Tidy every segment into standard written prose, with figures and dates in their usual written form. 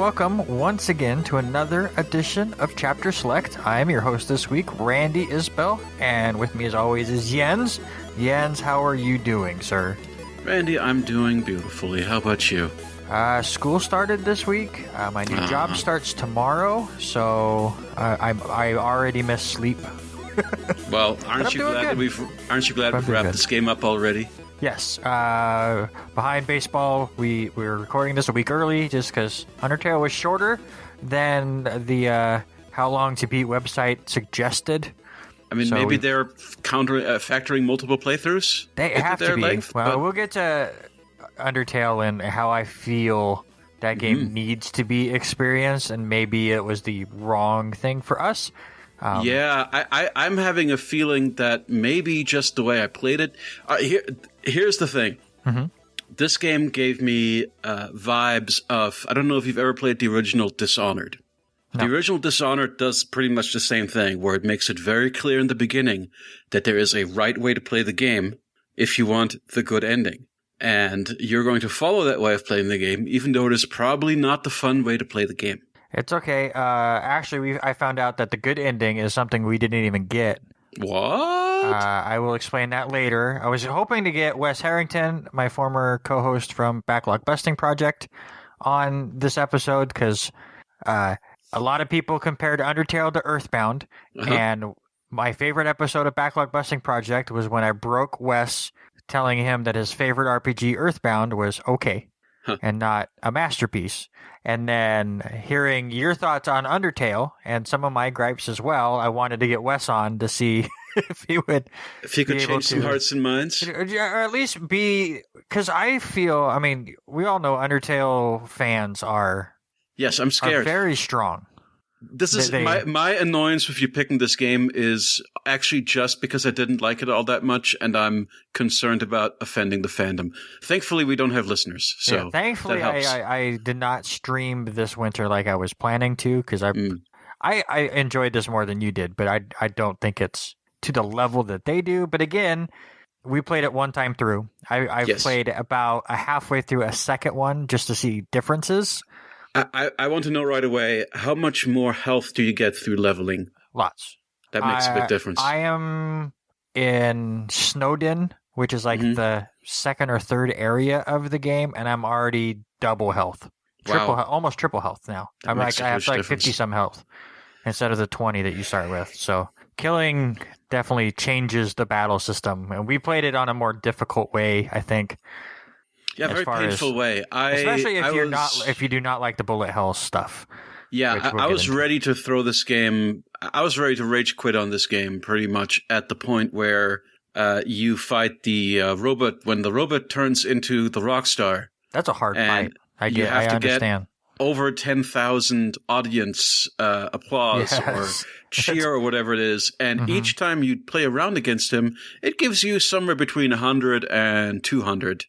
welcome once again to another edition of Chapter Select. I am your host this week, Randy Isbell, and with me as always is Jens. Jens, how are you doing, sir? Randy, I'm doing beautifully. How about you? School started this week. My new job starts tomorrow, so I already miss sleep. Well, aren't you glad we've wrapped this game up already? Yes. Behind baseball, we were recording this a week early just because Undertale was shorter than the How Long to Beat website suggested. I mean, so maybe they're factoring multiple playthroughs. They have to be. Length, we'll get to Undertale and how I feel that game needs to be experienced, and maybe it was the wrong thing for us. I'm having a feeling that maybe just the way I played it. Here's the thing. Mm-hmm. This game gave me vibes of, I don't know if you've ever played the original Dishonored. No. The original Dishonored does pretty much the same thing, where it makes it very clear in the beginning that there is a right way to play the game if you want the good ending. And you're going to follow that way of playing the game, even though it is probably not the fun way to play the game. It's okay. Actually, I found out that the good ending is something we didn't even get. What? I will explain that later. I was hoping to get Wes Harrington, my former co-host from Backlog Busting Project, on this episode because a lot of people compared Undertale to Earthbound, and my favorite episode of Backlog Busting Project was when I broke Wes, telling him that his favorite RPG, Earthbound, was okay and not a masterpiece. And then hearing your thoughts on Undertale and some of my gripes as well, I wanted to get Wes on to see if he could change some hearts and minds, or at least be, because I feel, I mean, we all know Undertale fans are I'm scared, very strong. This is my annoyance with you picking this game is actually just because I didn't like it all that much, and I'm concerned about offending the fandom. Thankfully, we don't have listeners, so yeah, thankfully, I did not stream this winter like I was planning to, because I enjoyed this more than you did, but I don't think it's to the level that they do. But again, we played it one time through. I played about halfway through a second one just to see differences. I want to know right away, how much more health do you get through leveling? Lots. That makes a big difference. I am in Snowden, which is like the second or third area of the game, and I'm already double health. Almost triple health now. I have like 50-some health instead of the 20 that you start with. So killing definitely changes the battle system, and we played it on a more difficult way, I think. Yeah, very painful way. Especially if you do not like the bullet hell stuff. Yeah, I was ready to throw this game. I was ready to rage quit on this game pretty much at the point where you fight the robot when the robot turns into the rock star. That's a hard fight. I understand. Get over 10,000 audience applause or cheer or whatever it is, and each time you play around against him, it gives you somewhere between 100 and 200.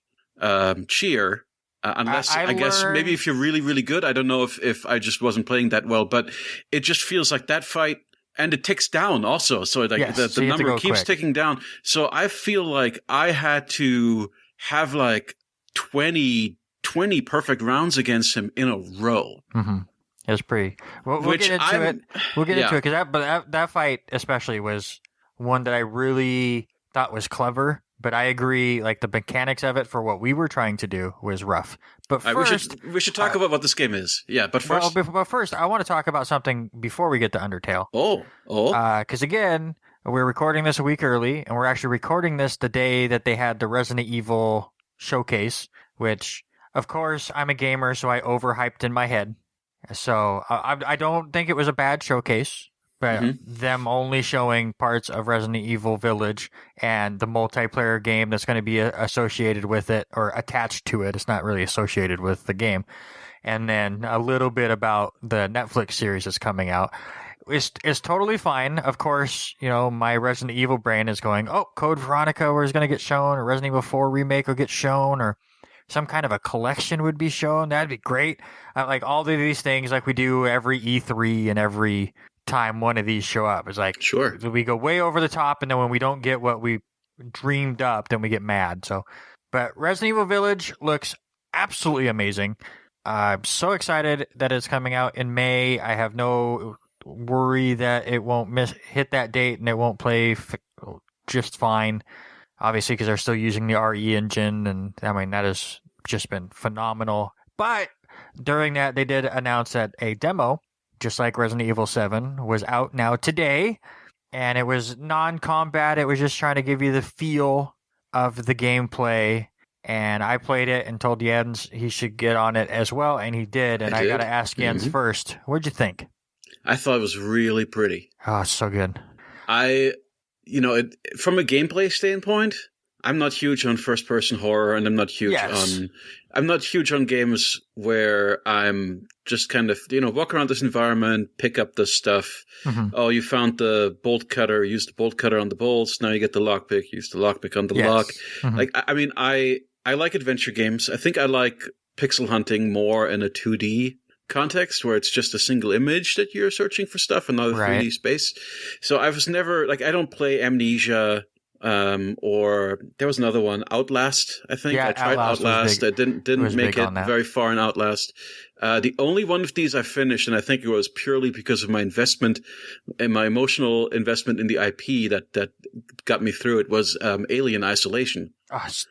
Cheer, unless I guess maybe if you're really, really good. I don't know if I just wasn't playing that well, but it just feels like that fight, and it ticks down also. So like the number keeps ticking down. So I feel like I had to have like 20 perfect rounds against him in a row. Mm-hmm. It was pretty. We'll get into it. We'll get into it because that fight especially was one that I really thought was clever. But I agree, like the mechanics of it for what we were trying to do was rough. But first, we should talk about what this game is. Yeah, but first, but first, I want to talk about something before we get to Undertale. Because again, we're recording this a week early, and we're actually recording this the day that they had the Resident Evil showcase. Which, of course, I'm a gamer, so I overhyped in my head. So I don't think it was a bad showcase. But them only showing parts of Resident Evil Village and the multiplayer game that's going to be associated with it or attached to it. It's not really associated with the game. And then a little bit about the Netflix series that's coming out. It's totally fine. Of course, you know, my Resident Evil brain is going, Code Veronica is going to get shown, or Resident Evil 4 Remake will get shown, or some kind of a collection would be shown. That'd be great. Like all of these things like we do every E3 and every time one of these show up. It's like, sure, we go way over the top, and then when we don't get what we dreamed up, then we get mad. So, but Resident Evil Village looks absolutely amazing. I'm so excited that it's coming out in May. I have no worry that it won't hit that date and it won't play just fine. Obviously, because they're still using the RE engine, and I mean that has just been phenomenal. But during that, they did announce that a demo, just like Resident Evil 7, was out now today, and it was non-combat. It was just trying to give you the feel of the gameplay. And I played it and told Jens he should get on it as well, and he did. And I got to ask Jens first, what'd you think? I thought it was really pretty. Oh, it's so good. From a gameplay standpoint, I'm not huge on first-person horror, and I'm not huge on games where I'm just kind of, walk around this environment, pick up this stuff. Mm-hmm. Oh, you found the bolt cutter, use the bolt cutter on the bolts. Now you get the lockpick, use the lockpick on the lock. Mm-hmm. I like adventure games. I think I like pixel hunting more in a 2D context where it's just a single image that you're searching for stuff in another 3D space. So I was never, I don't play Amnesia, or there was another one, Outlast, I think. I tried Outlast. I didn't make it very far in Outlast. The only one of these I finished, and I think it was purely because of my investment and my emotional investment in the IP that got me through it, was Alien Isolation.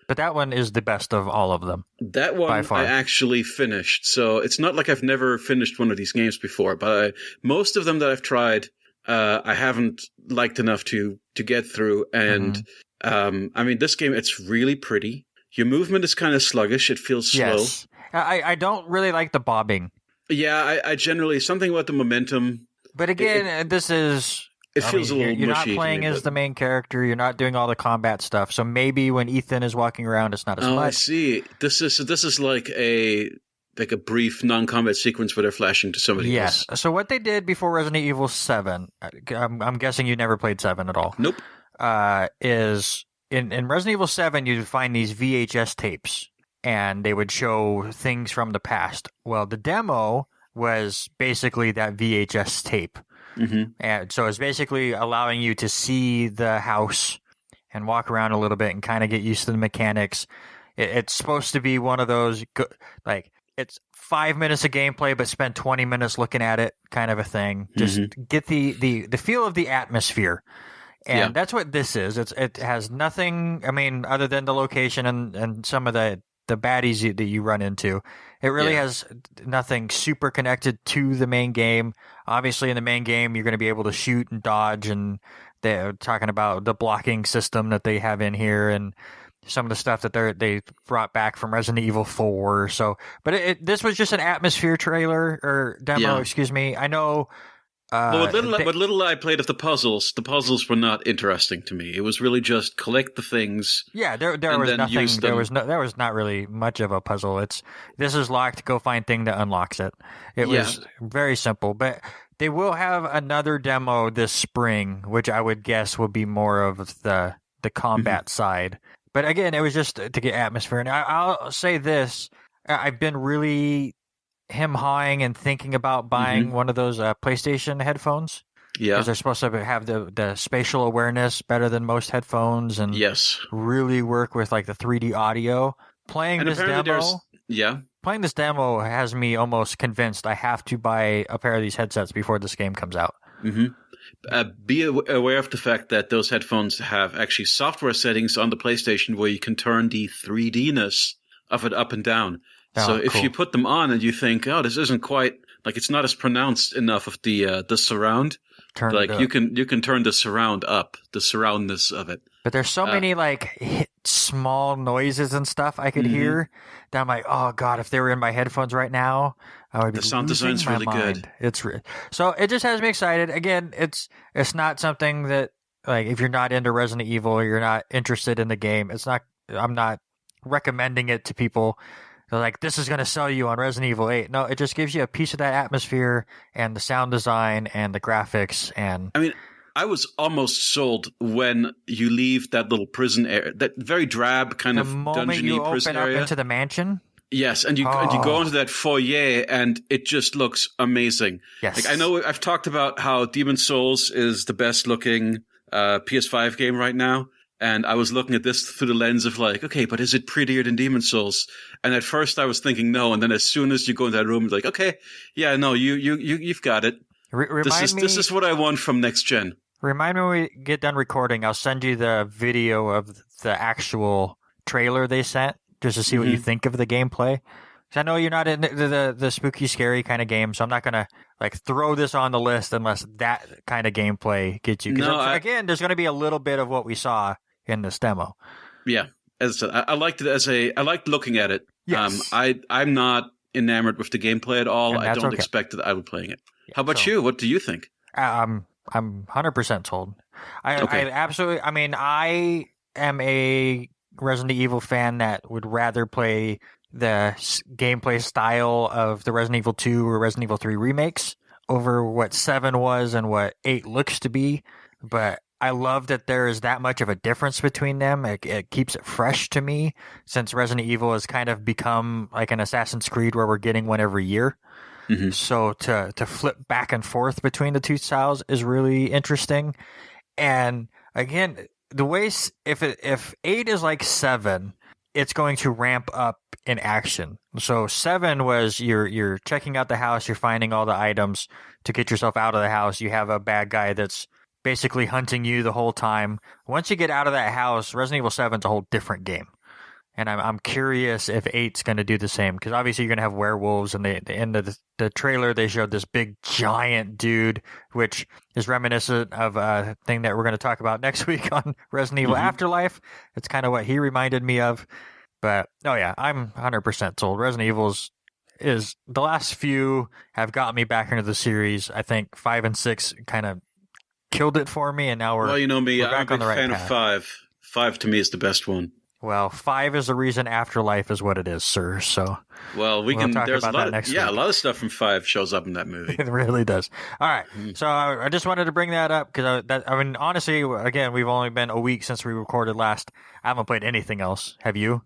But that one is the best of all of them. That one I actually finished. So it's not like I've never finished one of these games before, but most of them that I've tried, I haven't liked enough to get through. And this game, it's really pretty. Your movement is kind of sluggish. It feels slow. Yes. I don't really like the bobbing. Yeah, I generally, something about the momentum. But again, this is... It feels a little mushy. You're not playing as the main character. You're not doing all the combat stuff. So maybe when Ethan is walking around, it's not as much. I see. This is like a brief non-combat sequence where they're flashing to somebody else. Yes. So what they did before Resident Evil 7, I'm guessing you never played 7 at all. Nope. Is in Resident Evil 7, you'd find these VHS tapes, and they would show things from the past. Well, the demo was basically that VHS tape. Mm-hmm. And so it's basically allowing you to see the house and walk around a little bit and kind of get used to the mechanics. It's supposed to be one of those, it's 5 minutes of gameplay, but spend 20 minutes looking at it kind of a thing. Just get the feel of the atmosphere. And that's what this is. It has nothing, other than the location and some of the baddies that you run into. It really has nothing super connected to the main game. Obviously, in the main game, you're going to be able to shoot and dodge, and they're talking about the blocking system that they have in here and some of the stuff that they brought back from Resident Evil 4. So, but this was just an atmosphere trailer or demo, excuse me. I know... what little I played of the puzzles were not interesting to me. It was really just collect the things. Yeah, there was nothing. There was not really much of a puzzle. This is locked. Go find thing that unlocks it. It was very simple. But they will have another demo this spring, which I would guess will be more of the combat side. But again, it was just to get atmosphere. And I'll say this: I've been really hawing and thinking about buying one of those PlayStation headphones. Yeah. Because they're supposed to have the spatial awareness better than most headphones and really work with like the 3D audio. Playing this demo has me almost convinced I have to buy a pair of these headsets before this game comes out. Mm-hmm. Be aware of the fact that those headphones have actually software settings on the PlayStation where you can turn the 3D-ness of it up and down. So if you put them on and you think, oh, this isn't quite like it's not as pronounced enough of the surround, you can turn the surround up, the surroundness of it. But there's so many small noises and stuff I could hear that I'm like, oh god, if they were in my headphones right now, I would be. The sound design's really good. So it just has me excited. Again, it's not something that if you're not into Resident Evil or you're not interested in the game, I'm not recommending it to people. They're like, this is going to sell you on Resident Evil 8. No, it just gives you a piece of that atmosphere and the sound design and the graphics. And I was almost sold when you leave that little prison area, that very drab kind of dungeony prison area. The moment you open up into the mansion? Yes, and you go into that foyer and it just looks amazing. Yes. I know I've talked about how Demon's Souls is the best looking PS5 game right now. And I was looking at this through the lens of like, okay, but is it prettier than Demon's Souls? And at first I was thinking no, and then as soon as you go into that room, it's like, okay, yeah, no, you've got it. This is what I want from next gen. Remind me when we get done recording, I'll send you the video of the actual trailer they sent just to see what you think of the gameplay. Because I know you're not in the spooky, scary kind of game, so I'm not going to like throw this on the list unless that kind of gameplay gets you. Because again, there's going to be a little bit of what we saw in this demo. Yeah, as I liked it I liked looking at it. Yes. I'm not enamored with the gameplay at all. I don't expect that I would be playing it. Yeah, how about you? What do you think? I'm 100% sold. I absolutely. I mean, I am a Resident Evil fan that would rather play the gameplay style of the Resident Evil 2 or Resident Evil 3 remakes over what 7 was and what 8 looks to be. But I love that there is that much of a difference between them. It keeps it fresh to me, since Resident Evil has kind of become like an Assassin's Creed where we're getting one every year. Mm-hmm. So to flip back and forth between the two styles is really interesting. And again, the way if 8 is like 7, it's going to ramp up in action. So 7 was you're checking out the house, you're finding all the items to get yourself out of the house. You have a bad guy that's basically hunting you the whole time. Once you get out of that house, Resident Evil 7 is a whole different game. And I'm curious if 8's going to do the same, because obviously you're going to have werewolves, and in the trailer they showed this big giant dude, which is reminiscent of a thing that we're going to talk about next week on Resident Evil Afterlife. It's kind of what he reminded me of. But, oh yeah, I'm 100% sold. Resident Evil is the last few have got me back into the series. I think 5 and 6 kind of killed it for me, and now we're you know me, we're back I'm a big on the right fan path. of 5. 5 to me is the best one. Well, 5 is the reason Afterlife is what it is, sir. So, well, we can talk there's about a lot that next week. a lot of stuff from 5 shows up in that movie. It really does. All right, so I just wanted to bring that up because I mean, honestly, again, we've only been a week since we recorded last. I haven't played anything else. Have you?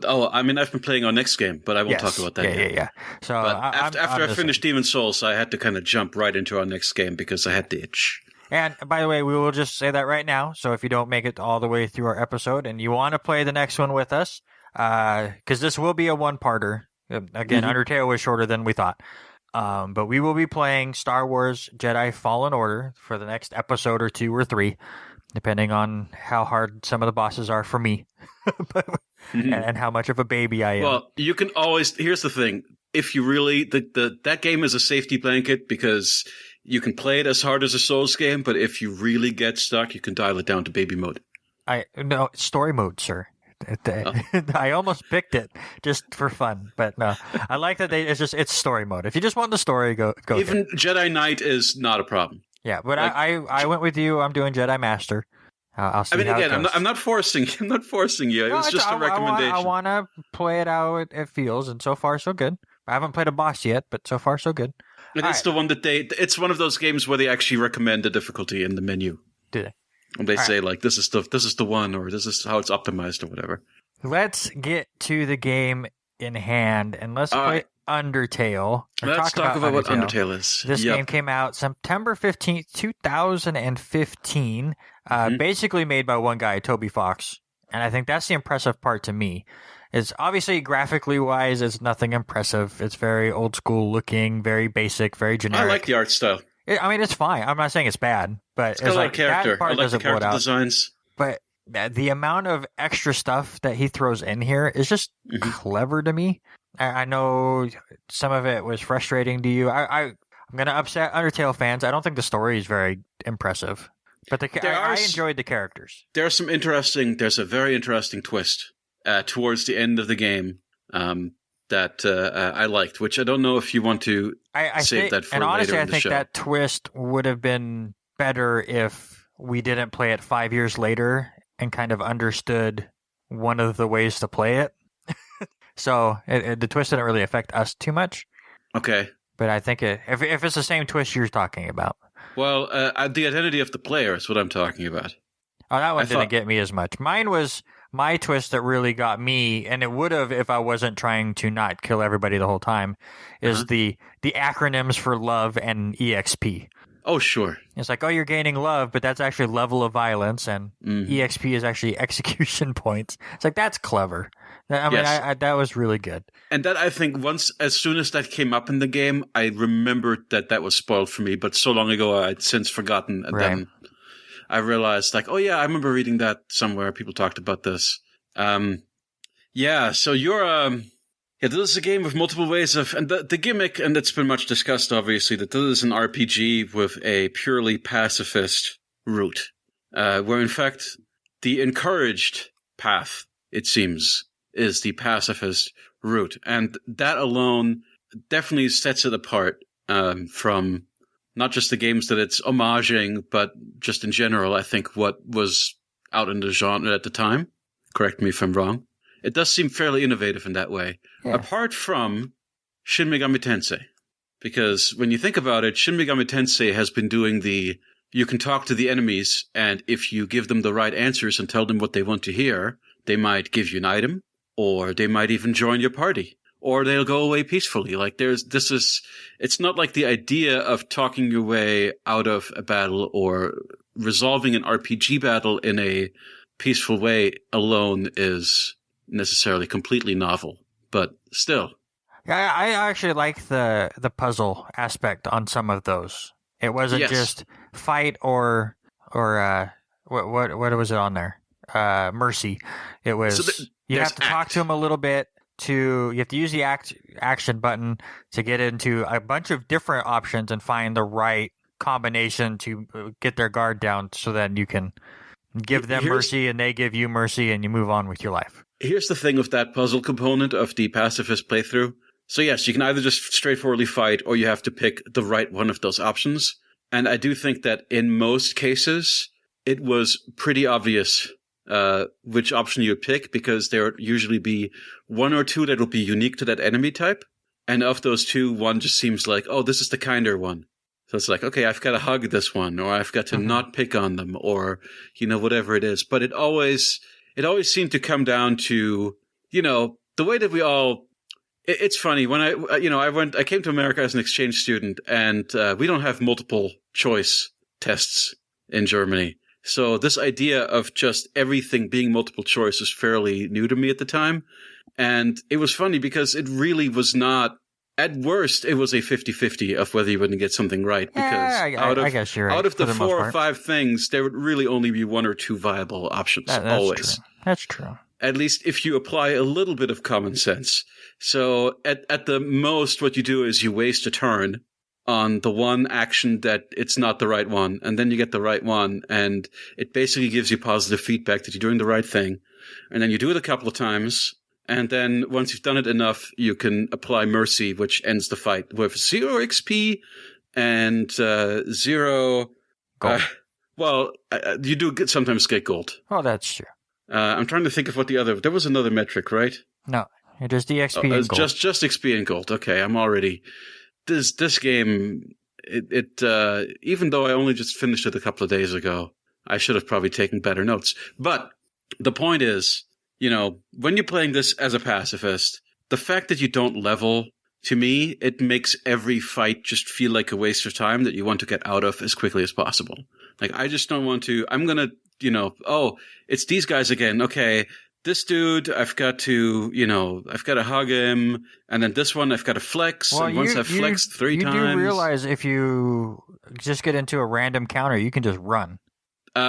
Oh, I mean, I've been playing our next game, but I won't talk about that yet. Yeah. So after I finished Demon's Souls, I had to kind of jump right into our next game because I had the itch. And by the way, we will just say that right now. So if you don't make it all the way through our episode and you want to play the next one with us, because this will be a one-parter. Again, Undertale was shorter than we thought. But we will be playing Star Wars Jedi Fallen Order for the next episode or 2 or 3, depending on how hard some of the bosses are for me and how much of a baby I am. Well, you can always... Here's the thing. If you really... that game is a safety blanket because... You can play it as hard as a Souls game, but if you really get stuck, you can dial it down to baby mode. No, story mode, sir. I almost picked it just for fun, but no. I like that it's story mode. If you just want the story, go. Even Jedi Knight is not a problem. Yeah, but like, I went with you. I'm doing Jedi Master. I'll see. I mean, how again, I'm not forcing. I'm not forcing you. No, it's just a recommendation. I want to play it how it feels, and so far so good. I haven't played a boss yet, but so far so good. It's the one that it's one of those games where they actually recommend the difficulty in the menu. Do they? And they say like this is the one, or this is how it's optimized or whatever. Let's get to the game in hand and let's play Undertale. Let's talk about what Undertale is. This game came out September 15th, 2015. Basically made by one guy, Toby Fox. And I think that's the impressive part to me. It's obviously graphically wise, it's nothing impressive. It's very old school looking, very basic, very generic. I like the art style. I mean, it's fine. I'm not saying it's bad, but it's got a lot of character. I like the character designs. But the amount of extra stuff that he throws in here is just clever to me. I know some of it was frustrating to you. I'm going to upset Undertale fans. I don't think the story is very impressive, but I enjoyed the characters. There's a very interesting twist towards the end of the game that I liked, which I don't know if you want to save that for later in the show. And honestly, I think that twist would have been better if we didn't play it 5 years later and kind of understood one of the ways to play it. So the twist didn't really affect us too much. Okay. But I think if it's the same twist you're talking about. Well, the identity of the player is what I'm talking about. Oh, that one didn't get me as much. Mine was my twist that really got me, and it would have if I wasn't trying to not kill everybody the whole time, is the acronyms for love and EXP. Oh, sure. It's like, oh, you're gaining love, but that's actually level of violence, and EXP is actually execution points. It's like, that's clever. I mean, yes. That was really good. And that, I think, as soon as that came up in the game, I remembered that was spoiled for me, but so long ago I'd since forgotten. And then I realized, like, oh yeah, I remember reading that somewhere. People talked about this. So you're... this is a game with multiple ways of... And the gimmick, and it's been much discussed, obviously, that this is an RPG with a purely pacifist route, where, in fact, the encouraged path, it seems, is the pacifist route. And that alone definitely sets it apart from not just the games that it's homaging, but just in general, I think, what was out in the genre at the time. Correct me if I'm wrong. It does seem fairly innovative in that way, apart from Shin Megami Tensei. Because when you think about it, Shin Megami Tensei has been doing you can talk to the enemies, and if you give them the right answers and tell them what they want to hear, they might give you an item, or they might even join your party, or they'll go away peacefully. Like it's not like the idea of talking your way out of a battle or resolving an RPG battle in a peaceful way alone is necessarily completely novel, but still. Yeah, I actually like the puzzle aspect on some of those. It wasn't just fight or what was it on there? Mercy. It was you have to talk to him a little bit. You have to use the action button to get into a bunch of different options and find the right combination to get their guard down, so that you can give them mercy and they give you mercy and you move on with your life. Here's the thing with that puzzle component of the pacifist playthrough. So yes, you can either just straightforwardly fight, or you have to pick the right one of those options. And I do think that in most cases, it was pretty obvious which option you would pick, because there would usually be one or two that would be unique to that enemy type. And of those two, one just seems like, oh, this is the kinder one. So it's like, okay, I've got to hug this one, or I've got to not pick on them, or, whatever it is. But it always seemed to come down to, the way that we all... It's funny, when I came to America as an exchange student, and we don't have multiple choice tests in Germany. So this idea of just everything being multiple choice was fairly new to me at the time. And it was funny because it really was not... At worst, it was a 50-50 of whether you wouldn't get something right. Because I guess you're right. Out of the 4 or 5 things, there would really only be 1 or 2 viable options, always. True. That's true. At least if you apply a little bit of common sense. So at the most, what you do is you waste a turn on the one action that it's not the right one, and then you get the right one, and it basically gives you positive feedback that you're doing the right thing. And then you do it a couple of times, and then once you've done it enough, you can apply Mercy, which ends the fight with 0 XP and 0 gold. You do sometimes get gold. Oh, that's true. I'm trying to think of what there was another metric, right? No, just the XP and gold. Just XP and gold. Okay, I'm already... This game, even though I only just finished it a couple of days ago, I should have probably taken better notes. But the point is, when you're playing this as a pacifist, the fact that you don't level, to me, it makes every fight just feel like a waste of time that you want to get out of as quickly as possible. Like, I just don't want to... I'm going to, it's these guys again. Okay, this dude, I've got to hug him. And then this one, I've got to flex. Well, and once I've flexed 3 times... You do realize if you just get into a random counter, you can just run.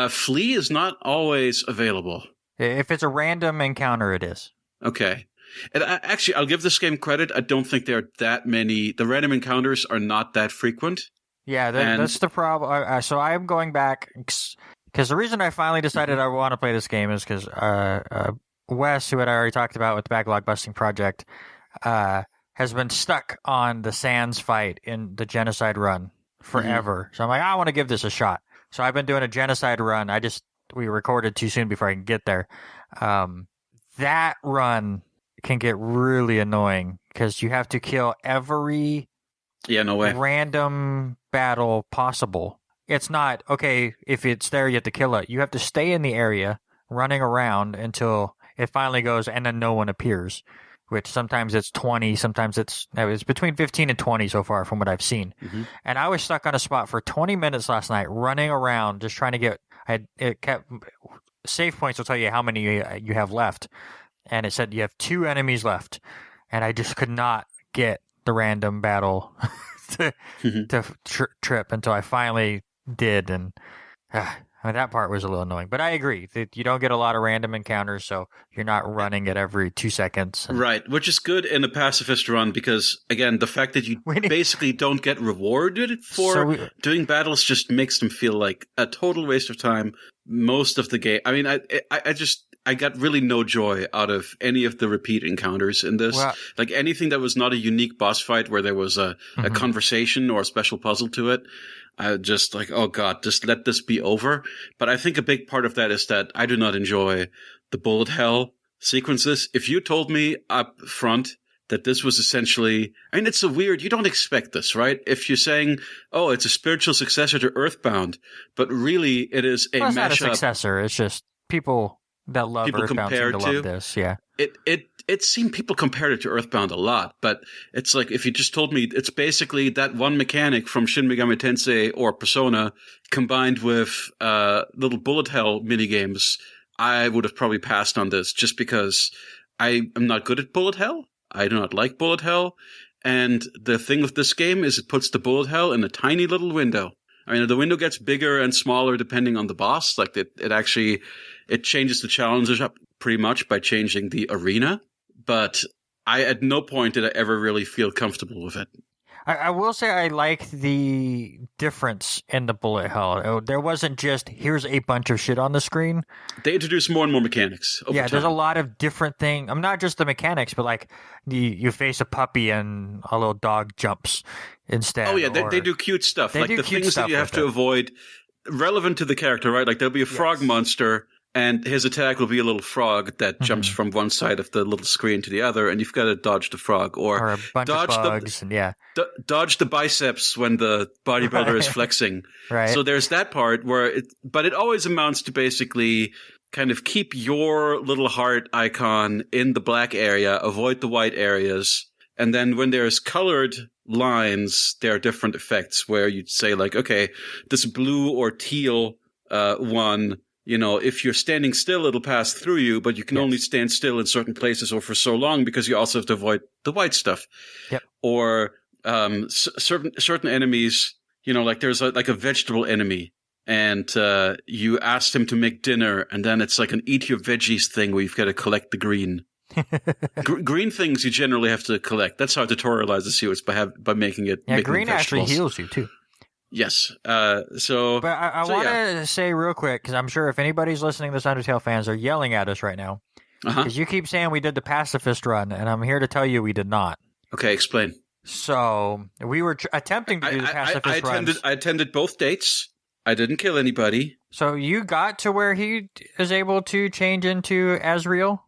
Flee is not always available. If it's a random encounter, it is. Okay. And actually, I'll give this game credit. I don't think there are that many... The random encounters are not that frequent. Yeah, that's the problem. So I'm going back... Because the reason I finally decided I want to play this game is because Wes, who had already talked about with the Backlog Busting Project, has been stuck on the Sands fight in the Genocide run forever. So I'm like, I want to give this a shot. So I've been doing a Genocide run. We recorded too soon before I can get there. That run can get really annoying because you have to kill every random battle possible. It's not, okay, if it's there, you have to kill it. You have to stay in the area, running around until it finally goes, and then no one appears. which sometimes it's 20, sometimes it's between 15 and 20 so far from what I've seen. Mm-hmm. And I was stuck on a spot for 20 minutes last night, running around, just trying to get. It kept save points will tell you how many you have left, and it said you have 2 enemies left, and I just could not get the random battle to trip until I finally did, and that part was a little annoying. But I agree that you don't get a lot of random encounters, so you're not running it every 2 seconds. Right, which is good in a pacifist run because, again, the fact that you basically don't get rewarded for doing battles just makes them feel like a total waste of time most of the game. I mean, I got really no joy out of any of the repeat encounters in this. Well, like anything that was not a unique boss fight where there was a conversation or a special puzzle to it. I just like, oh God, just let this be over. But I think a big part of that is that I do not enjoy the bullet hell sequences. If you told me up front that this was essentially, I mean, it's so weird. You don't expect this, right? If you're saying, oh, it's a spiritual successor to Earthbound, but really it is a mashup. It's not a successor. It's just people that love Earthbound seem to love this. Yeah. It seemed people compared it to Earthbound a lot, but it's like if you just told me it's basically that one mechanic from Shin Megami Tensei or Persona combined with little bullet hell minigames, I would have probably passed on this just because I am not good at bullet hell. I do not like bullet hell. And the thing with this game is it puts the bullet hell in a tiny little window. I mean, the window gets bigger and smaller depending on the boss. Like it changes the challenges up pretty much by changing the arena. But at no point did I ever really feel comfortable with it. I will say I like the difference in the bullet hell. There wasn't just, here's a bunch of shit on the screen. They introduced more and more mechanics over time. There's a lot of different things. I'm not just the mechanics, but like you face a puppy and a little dog jumps instead. Oh, yeah, they do cute stuff. Like the things that you have to avoid relevant to the character, right? Like there'll be a frog monster. And his attack will be a little frog that jumps from one side of the little screen to the other, and you've got to dodge the frog or a bunch of bugs. Dodge the biceps when the bodybuilder is flexing. Right. So there's that part but it always amounts to basically kind of keep your little heart icon in the black area, avoid the white areas, and then when there's colored lines, there are different effects where you'd say like, okay, this blue or teal one. You know, if you're standing still, it'll pass through you, but you can only stand still in certain places or for so long because you also have to avoid the white stuff. Yep. Or certain enemies, you know, like there's a vegetable enemy, and you asked him to make dinner, and then it's like an eat your veggies thing where you've got to collect the green. Green things you generally have to collect. That's how it tutorializes you. It's by making it. Yeah, green actually heals you too. Yes. But I want to say real quick, because I'm sure if anybody's listening, this Undertale fans are yelling at us right now. Because you keep saying we did the pacifist run, and I'm here to tell you we did not. Okay, explain. So we were attempting to do the pacifist run. I attended both dates. I didn't kill anybody. So you got to where he is able to change into Azrael?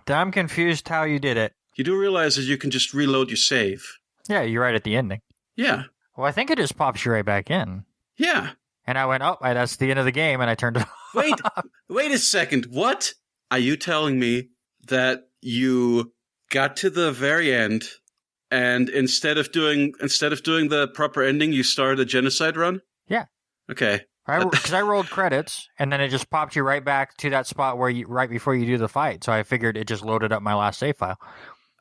I'm confused how you did it. You do realize that you can just reload your save. Yeah, you're right at the ending. Yeah. Well, I think it just pops you right back in. Yeah. And I went, that's the end of the game, and I turned it off. Wait a second. What? Are you telling me that you got to the very end, and instead of doing the proper ending, you started a genocide run? Yeah. Okay. Because I rolled credits, and then it just popped you right back to that spot where right before you do the fight. So I figured it just loaded up my last save file.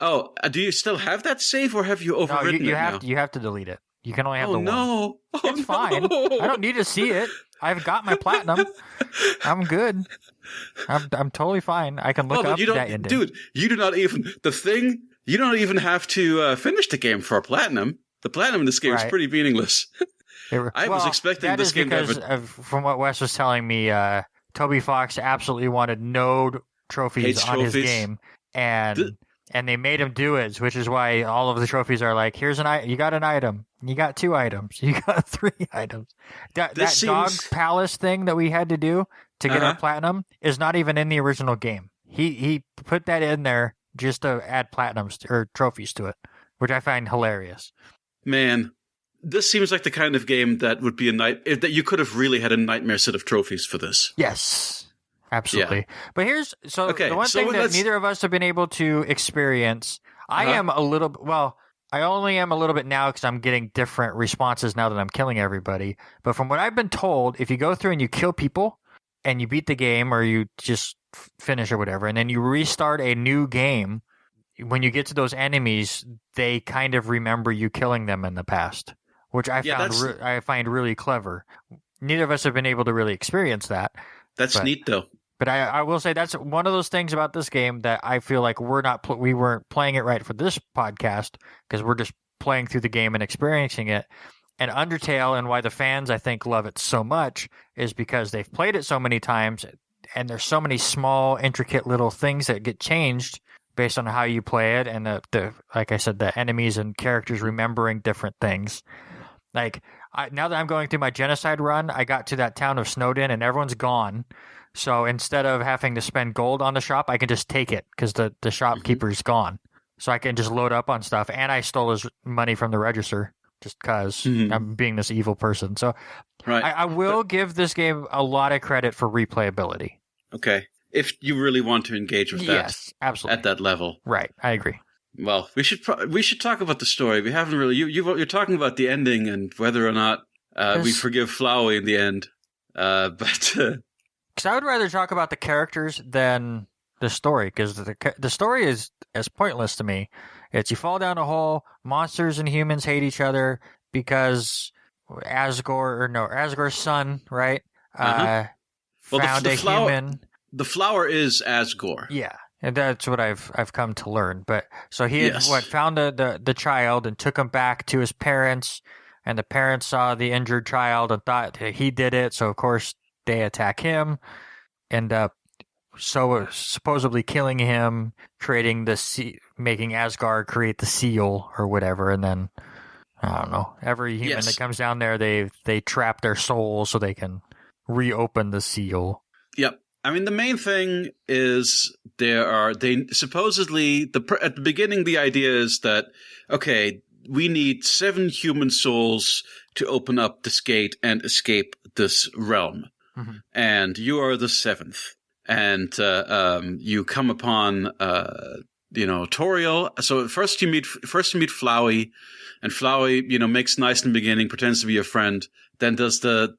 Oh, do you still have that save, or have you overwritten it now? You have to delete it. You can only have the one. Oh, it's fine. I don't need to see it. I've got my platinum. I'm good. I'm totally fine. I can look up that ending. Dude, you don't even have to finish the game for a platinum. The platinum in this game is pretty meaningless. I was expecting this game to have because from what Wes was telling me, Toby Fox absolutely wanted no trophies on his game. And they made him do it, which is why all of the trophies are like, here's you got an item, you got 2 items, you got 3 items. That dog palace thing that we had to do to get our platinum is not even in the original game. He put that in there just to add platinums or trophies to it, which I find hilarious. Man, this seems like the kind of game that would be that you could have really had a nightmare set of trophies for this. Yes. Absolutely. Yeah. But the one thing that neither of us have been able to experience, I am a little, well, I only am a little bit now because I'm getting different responses now that I'm killing everybody. But from what I've been told, if you go through and you kill people and you beat the game or you just finish or whatever, and then you restart a new game, when you get to those enemies, they kind of remember you killing them in the past, which I find really clever. Neither of us have been able to really experience that. That's neat, though. But I will say that's one of those things about this game that I feel like we weren't playing it right for this podcast because we're just playing through the game and experiencing it. And Undertale, and why the fans, I think, love it so much is because they've played it so many times and there's so many small, intricate little things that get changed based on how you play it. And like I said, the enemies and characters remembering different things. Like, now that I'm going through my genocide run, I got to that town of Snowden and everyone's gone. So instead of having to spend gold on the shop, I can just take it because the shopkeeper's gone. So I can just load up on stuff. And I stole his money from the register just because I'm being this evil person. So I will give this game a lot of credit for replayability. Okay. If you really want to engage with that. Yes, absolutely. At that level. Right. I agree. Well, we should talk about the story. We haven't really. You're talking about the ending and whether or not we forgive Flowey in the end. But because I would rather talk about the characters than the story, because the story is as pointless to me. It's you fall down a hole, monsters and humans hate each other because Asgore's son, right? Found a human. The flower is Asgore. Yeah. And that's what I've come to learn. But so he had found the child and took him back to his parents, and the parents saw the injured child and thought he did it. So of course they attack him, end up supposedly killing him, making Asgard create the seal or whatever, and then I don't know. Every human that comes down there, they trap their soul so they can reopen the seal. Yep. I mean, the main thing is supposedly at the beginning, the idea is that, okay, we need 7 human souls to open up this gate and escape this realm. Mm-hmm. And you are the 7th. And, you come upon, Toriel. So first you meet Flowey, and Flowey, makes nice in the beginning, pretends to be your friend, then does the,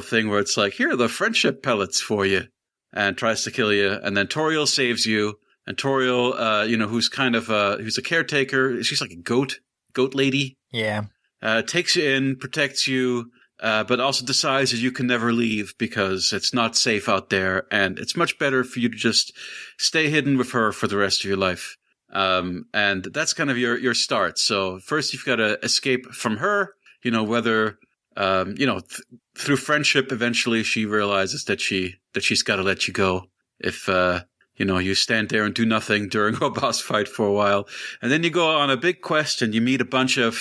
thing where it's like, here are the friendship pellets for you. And tries to kill you, and then Toriel saves you. And Toriel, who's kind of who's a caretaker, she's like a goat lady. Yeah. Takes you in, protects you, but also decides that you can never leave because it's not safe out there, and it's much better for you to just stay hidden with her for the rest of your life. And that's kind of your start. So first you've got to escape from her. Whether through friendship, eventually she realizes that she's got to let you go if, you stand there and do nothing during a boss fight for a while. And then you go on a big quest and you meet a bunch of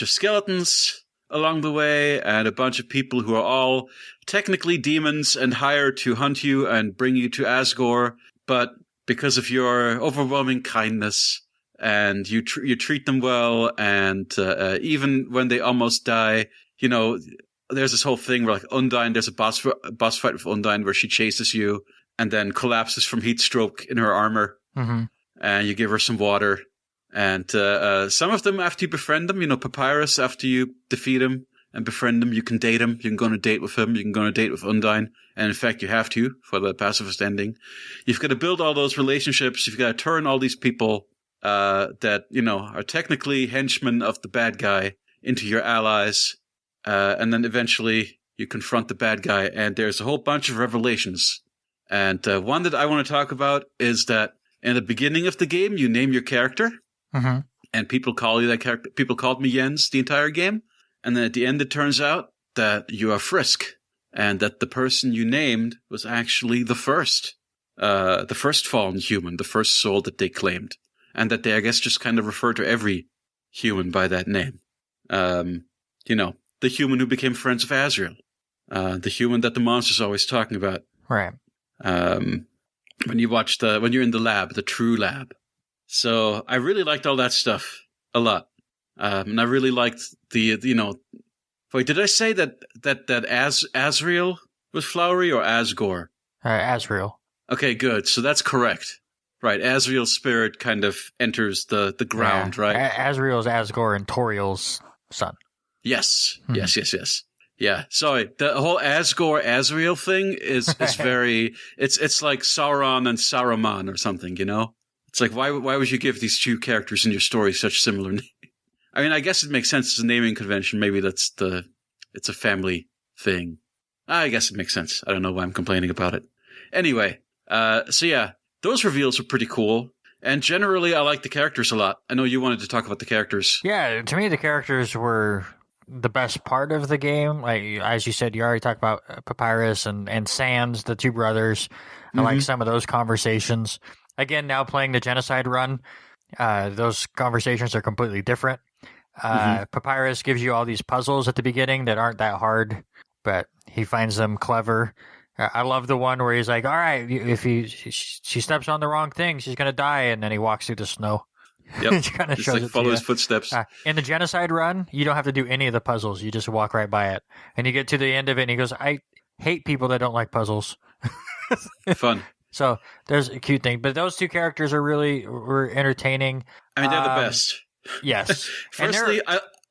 skeletons along the way and a bunch of people who are all technically demons and hired to hunt you and bring you to Asgore. But because of your overwhelming kindness, and you treat them well, and even when they almost die, there's this whole thing where, like, Undyne, there's a boss fight with Undyne where she chases you and then collapses from heat stroke in her armor, and you give her some water. And some of them, after you befriend them, Papyrus, after you defeat him and befriend him, you can date him. You can go on a date with him. You can go on a date with Undyne. And in fact, you have to for the pacifist ending. You've got to build all those relationships. You've got to turn all these people that, are technically henchmen of the bad guy into your allies. And then eventually you confront the bad guy, and there's a whole bunch of revelations. And one that I want to talk about is that in the beginning of the game, you name your character, and people call you that character. People called me Jens the entire game. And then at the end, it turns out that you are Frisk, and that the person you named was actually the first fallen human, the first soul that they claimed. And that they, I guess, just kind of refer to every human by that name. The human who became friends of Azrael. The human that the monster's always talking about. Right. When you're in the lab, the true lab. So I really liked all that stuff a lot. And I really liked wait, did I say that Azrael was Flowery or Asgore? Asriel. Okay, good. So that's correct. Right, Asriel's spirit kind of enters the ground, right? Asriel is Asgore and Toriel's son. Yes, yes. Yeah, sorry. The whole Asgore-Asriel thing is very... It's like Sauron and Saruman or something, you know? It's like, why would you give these two characters in your story such similar names? I mean, I guess it makes sense as a naming convention. Maybe it's a family thing. I guess it makes sense. I don't know why I'm complaining about it. Anyway, so yeah, those reveals are pretty cool. And generally, I like the characters a lot. I know you wanted to talk about the characters. Yeah, to me, the characters were the best part of the game. Like, as you said, you already talked about Papyrus and Sans, the two brothers. I like some of those conversations. Again, now playing the Genocide run, those conversations are completely different. Papyrus gives you all these puzzles at the beginning that aren't that hard, but he finds them clever. I love the one where he's like, all right, if she steps on the wrong thing, she's going to die, and then he walks through the snow. Yep. Just like follow his footsteps. In the Genocide run, you don't have to do any of the puzzles. You just walk right by it. And you get to the end of it, and he goes, I hate people that don't like puzzles. Fun. So there's a cute thing. But those two characters were entertaining. I mean, they're the best. Yes. Firstly,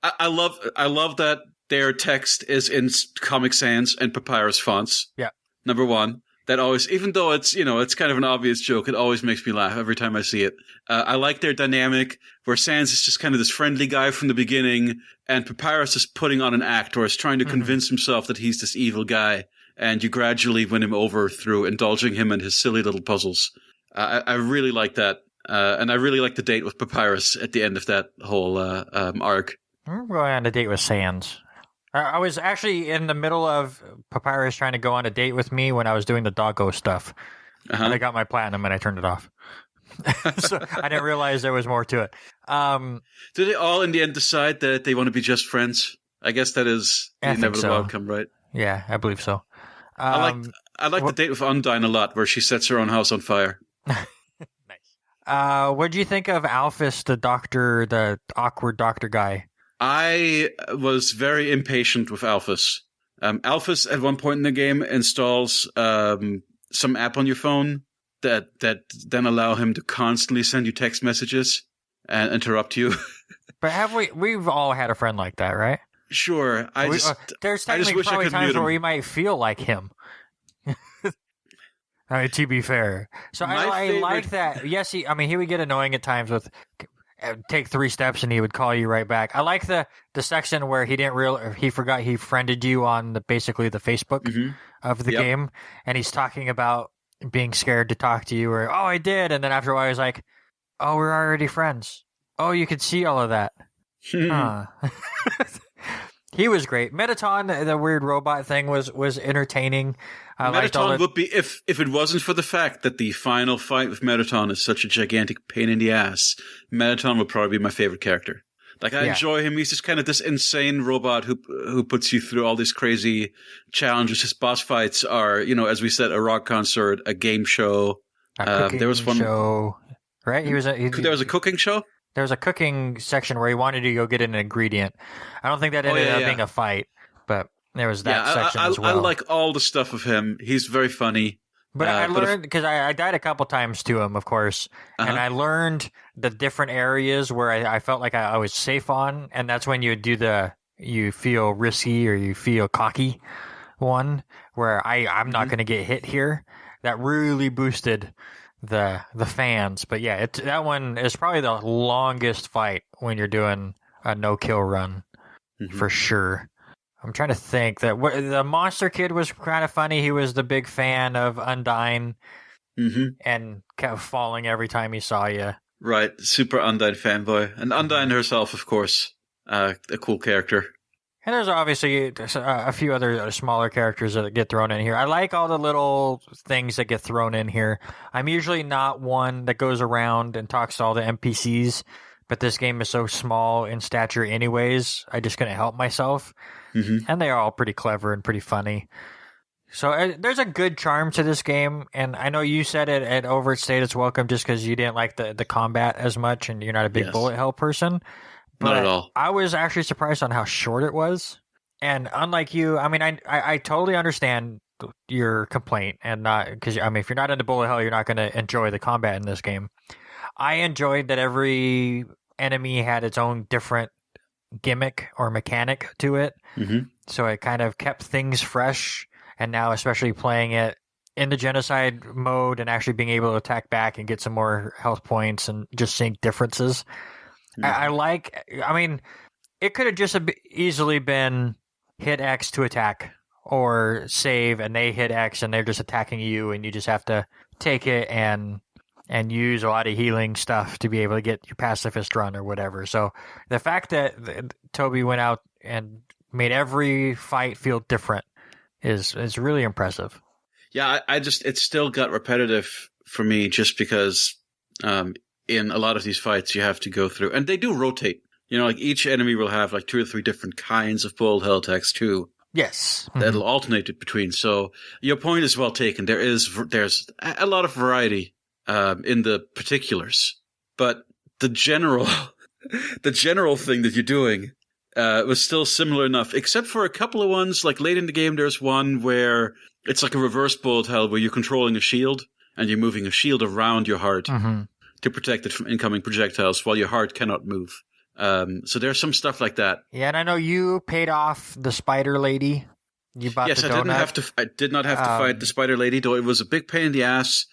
I love that their text is in Comic Sans and Papyrus fonts. Yeah. Number one, that always, even though it's kind of an obvious joke, it always makes me laugh every time I see it. I like their dynamic where Sans is just kind of this friendly guy from the beginning, and Papyrus is putting on an act or is trying to convince himself that he's this evil guy, and you gradually win him over through indulging him in his silly little puzzles. I really like that. And I really like the date with Papyrus at the end of that whole arc. I'm going on a date with Sans. I was actually in the middle of Papyrus trying to go on a date with me when I was doing the doggo stuff. And I got my platinum and I turned it off. So I didn't realize there was more to it. Do they all in the end decide that they want to be just friends? I guess that is the inevitable outcome, right? Yeah, I believe so. I like the date with Undyne a lot, where she sets her own house on fire. Nice. What do you think of Alphys, the awkward doctor guy? I was very impatient with Alphys. Alphys, at one point in the game, installs some app on your phone that then allow him to constantly send you text messages and interrupt you. But we've all had a friend like that, right? Sure. There's technically probably times where we might feel like him. I mean, to be fair. So I like that. Yes, he would get annoying at times with take 3 steps and he would call you right back. I like the section where he forgot he friended you on basically the Facebook of the game, and he's talking about being scared to talk to you, or oh, I did, and then after a while he's like, oh, we're already friends. Oh, you could see all of that. Huh. He was great. Mettaton, the weird robot thing, was entertaining. Mettaton would be, if it wasn't for the fact that the final fight with Mettaton is such a gigantic pain in the ass, Mettaton would probably be my favorite character. Like, I enjoy him. He's just kind of this insane robot who puts you through all these crazy challenges. His boss fights are, as we said, a rock concert, a game show. There was one show, right? There was a cooking show? There was a cooking section where he wanted to go get an ingredient. I don't think that ended up being a fight, but there was that section as well. I like all the stuff of him. He's very funny. But I learned, because I died a couple times to him, of course, and I learned the different areas where I felt like I was safe on, and that's when you do you feel risky or you feel cocky one, where I'm not going to get hit here. That really boosted the fans. But yeah, that one is probably the longest fight when you're doing a no-kill run, for sure. I'm trying to think that the monster kid was kind of funny. He was the big fan of Undyne and kept falling every time he saw you. Right, super Undyne fanboy. And Undyne herself, of course, a cool character. And there's obviously a few other smaller characters that get thrown in here. I like all the little things that get thrown in here. I'm usually not one that goes around and talks to all the NPCs, but this game is so small in stature anyways, I just couldn't help myself. And they are all pretty clever and pretty funny. So there's a good charm to this game, and I know you said it at overstayed its welcome just because you didn't like the combat as much and you're not a big bullet hell person. But not at all. I was actually surprised on how short it was. And unlike you, I mean, I totally understand your complaint, and not because I mean, if you're not into bullet hell, you're not going to enjoy the combat in this game. I enjoyed that every enemy had its own different gimmick or mechanic to it, so it kind of kept things fresh. And now, especially playing it in the genocide mode and actually being able to attack back and get some more health points and just seeing differences. I mean, it could have just easily been hit X to attack or save, and they hit X and they're just attacking you, and you just have to take it and use a lot of healing stuff to be able to get your pacifist run or whatever. So the fact that Toby went out and made every fight feel different is really impressive. Yeah, it still got repetitive for me just because in a lot of these fights you have to go through, and they do rotate. You know, like each enemy will have like 2 or 3 different kinds of bullet hell attacks too. Yes. That'll alternate it between. So your point is well taken. There's a lot of variety in the particulars, but the general thing that you're doing was still similar enough, except for a couple of ones. Like late in the game, there's one where it's like a reverse bullet hell where you're controlling a shield and you're moving a shield around your heart to protect it from incoming projectiles while your heart cannot move. So there's some stuff like that. Yeah, and I know you paid off the spider lady. You bought the donut. I did not have to fight the spider lady, though it was a big pain in the ass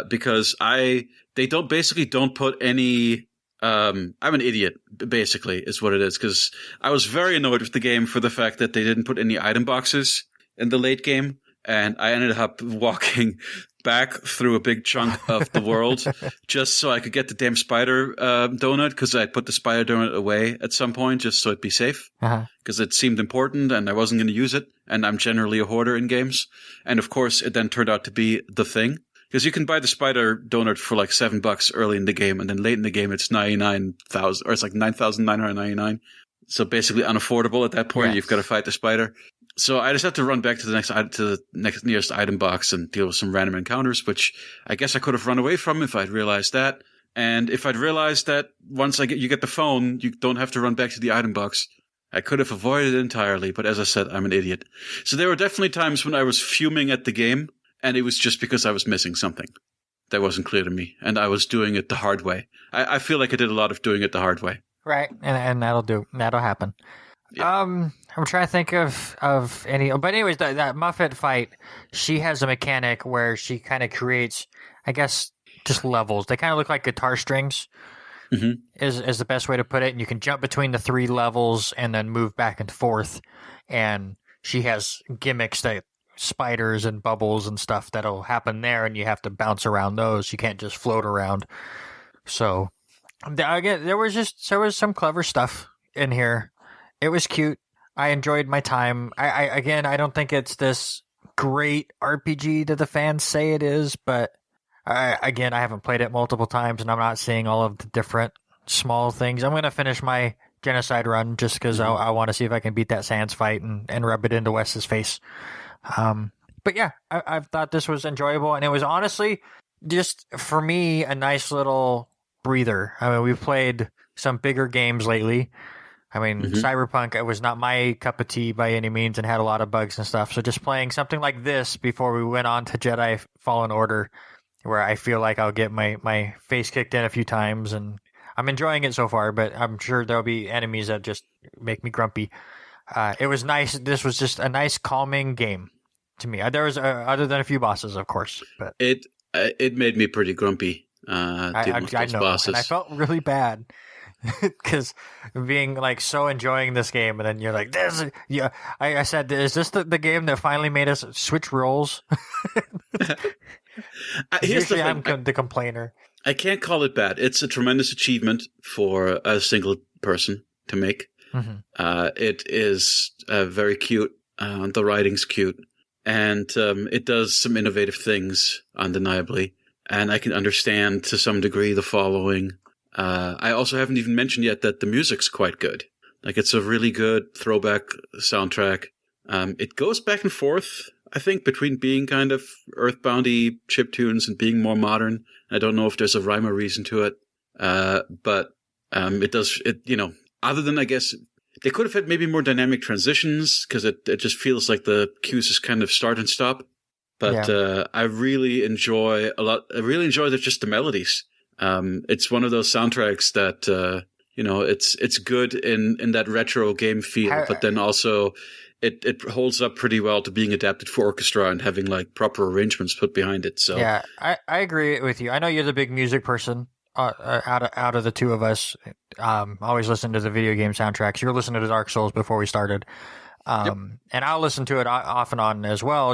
because they don't put any. I'm an idiot, basically, is what it is, because I was very annoyed with the game for the fact that they didn't put any item boxes in the late game, and I ended up walking back through a big chunk of the world just so I could get the damn spider donut, because I put the spider donut away at some point just so it'd be safe, because it seemed important and I wasn't going to use it, and I'm generally a hoarder in games. And of course, it then turned out to be the thing. Because you can buy the spider donut for like $7 early in the game, and then late in the game it's 99,000, or it's like 9,999. So basically unaffordable at that point. Yes. You've got to fight the spider. So I just had to run back to the next nearest item box and deal with some random encounters, which I guess I could have run away from if I'd realized that. And if I'd realized that once you get the phone, you don't have to run back to the item box, I could have avoided it entirely. But as I said, I'm an idiot. So there were definitely times when I was fuming at the game. And it was just because I was missing something that wasn't clear to me, and I was doing it the hard way. I feel like I did a lot of doing it the hard way. Right, and that'll happen. Yeah. I'm trying to think of any, but anyways, that Muffet fight, she has a mechanic where she kind of creates, I guess, just levels. They kind of look like guitar strings. Is the best way to put it. And you can jump between the 3 levels and then move back and forth. And she has gimmicks that. Spiders and bubbles and stuff that'll happen there, and you have to bounce around those. You can't just float around. So again, there was some clever stuff in here. It was cute. I enjoyed my time. I don't think it's this great RPG that the fans say it is, but I haven't played it multiple times, and I'm not seeing all of the different small things. I'm going to finish my genocide run just because I want to see if I can beat that Sans fight and rub it into Wes's face. But yeah, I thought this was enjoyable, and it was honestly just for me a nice little breather. I mean, we've played some bigger games lately. I mean, Cyberpunk, it was not my cup of tea by any means and had a lot of bugs and stuff. So just playing something like this before we went on to Jedi Fallen Order, where I feel like I'll get my face kicked in a few times, and I'm enjoying it so far, but I'm sure there'll be enemies that just make me grumpy. It was nice. This was just a nice, calming game to me. There was other than a few bosses, of course, but it made me pretty grumpy. I know, bosses. And I felt really bad because being like so enjoying this game, and then you're like, "This." Yeah, I said, "Is this the game that finally made us switch roles?" Here's the thing. I'm the complainer. I can't call it bad. It's a tremendous achievement for a single person to make. It is very cute. The writing's cute. And it does some innovative things, undeniably. And I can understand, to some degree, the following. I also haven't even mentioned yet that the music's quite good. Like, it's a really good throwback soundtrack. It goes back and forth, I think, between being kind of earthboundy chiptunes and being more modern. I don't know if there's a rhyme or reason to it. But it does, other than, I guess, They could have had maybe more dynamic transitions because it just feels like the cues is kind of start and stop. But I really enjoy a lot. I really enjoy just the melodies. It's one of those soundtracks that it's good in that retro game feel, but then also it holds up pretty well to being adapted for orchestra and having like proper arrangements put behind it. So yeah, I agree with you. I know you're the big music person out of the two of us. Always listen to the video game soundtracks. You were listening to Dark Souls before we started, and I'll listen to it off and on as well.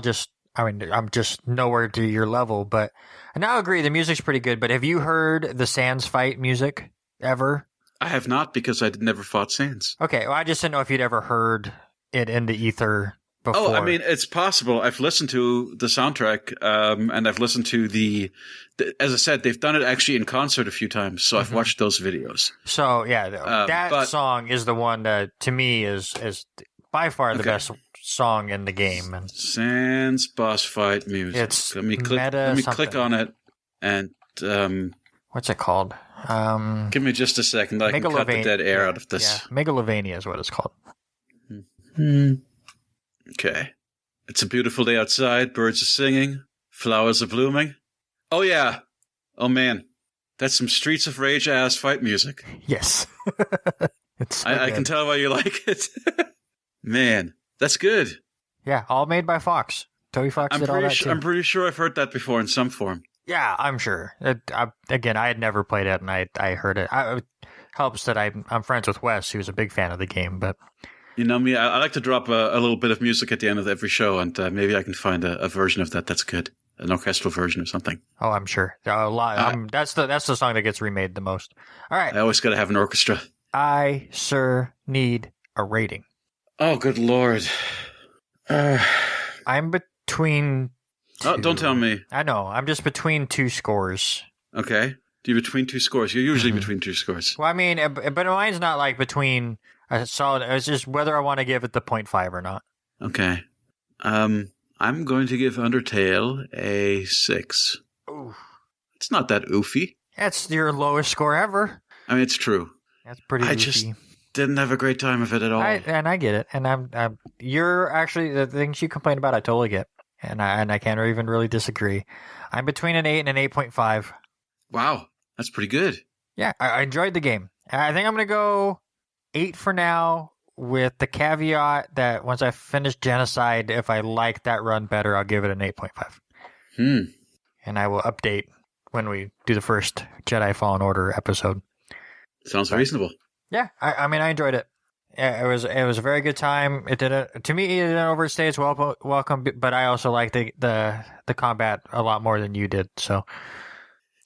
I'm just nowhere to your level, but I now agree the music's pretty good. But have you heard the Sans fight music ever? I have not, because I never fought Sans. Okay, well, I just didn't know if you'd ever heard it in the ether before. Oh, I mean, it's possible. I've listened to the soundtrack, and I've listened to as I said, they've done it actually in concert a few times, so I've watched those videos. So, yeah, that song is the one that, to me, is by far the best song in the game. And Sans boss fight music. Let me click on it, and what's it called? Give me just a second. I can cut the dead air out of this. Yeah, Megalovania is what it's called. Okay. It's a beautiful day outside. Birds are singing. Flowers are blooming. Oh, yeah. Oh, man. That's some Streets of Rage ass fight music. Yes. I can tell why you like it. Man, that's good. Yeah, all made by Fox. Toby Fox did all that too. I'm pretty sure I've heard that before in some form. Yeah, I'm sure. Again, I had never played it, and I heard it. It helps that I'm friends with Wes, who's a big fan of the game. But you know me, I like to drop a little bit of music at the end of every show, and maybe I can find a version of that's good, an orchestral version or something. Oh, I'm sure. A lot. That's the song that gets remade the most. All right. I always got to have an orchestra. I, sir, need a rating. Oh, good Lord. I'm between... Oh, don't tell me. I know. I'm just between two scores. Okay. You're between two scores. You're usually between two scores. Well, I mean, but mine's not like between a solid... It's just whether I want to give it the 0.5 or not. Okay. I'm going to give Undertale a 6. Ooh. It's not that oofy. That's your lowest score ever. I mean, it's true. That's pretty I oofy. just didn't have a great time of it at all. And I get it. And you're actually... The things you complain about, I totally get. And I can't even really disagree. I'm between an 8 and an 8.5. Wow, that's pretty good. Yeah, I enjoyed the game. I think I'm going to go 8 for now, with the caveat that once I finish Genocide, if I like that run better, I'll give it an 8.5. And I will update when we do the first Jedi Fallen Order episode. Sounds reasonable. Yeah, I mean, I enjoyed it. It was a very good time. It didn't, to me, it didn't overstay its welcome, but I also liked the combat a lot more than you did. So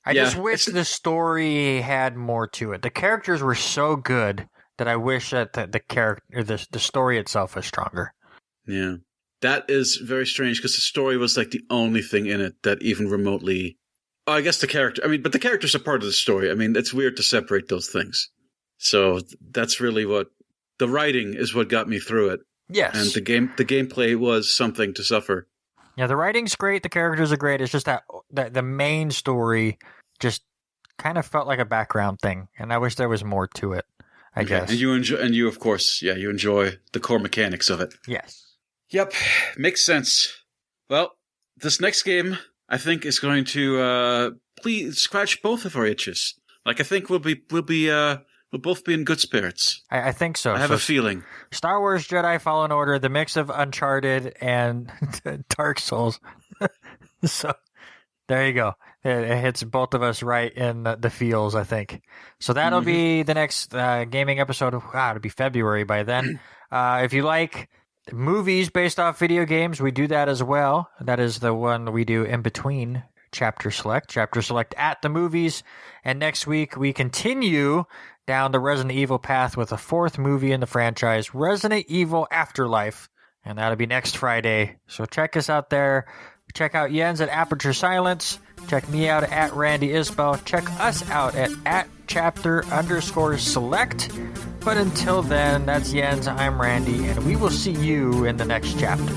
I just wish the story had more to it. The characters were so good that I wish that the story itself was stronger. Yeah, that is very strange because the story was like the only thing in it that even remotely. Oh, I guess the character. I mean, but the characters are part of the story. I mean, it's weird to separate those things. So that's really what. The writing is what got me through it. Yes. And the gameplay was something to suffer. Yeah, the writing's great, the characters are great. It's just that the main story just kind of felt like a background thing, and I wish there was more to it, I guess. And you of course, you enjoy the core mechanics of it. Yes. Yep, makes sense. Well, this next game I think is going to please scratch both of our itches. Like I think we'll both be in good spirits. I think so. I have a feeling. Star Wars Jedi Fallen Order, the mix of Uncharted and Dark Souls. So there you go. It hits both of us right in the feels, I think. So that'll be the next gaming episode. Wow, it'll be February by then. If you like movies based off video games, we do that as well. That is the one we do in between Chapter Select at the movies. And next week we continue down the Resident Evil path with a fourth movie in the franchise, Resident Evil Afterlife. And that'll be next Friday. So check us out there. Check out Jens at Aperture Silence. Check me out at Randy Isbell. Check us out at @chapter_select. But until then, that's Jens, I'm Randy, and we will see you in the next chapter.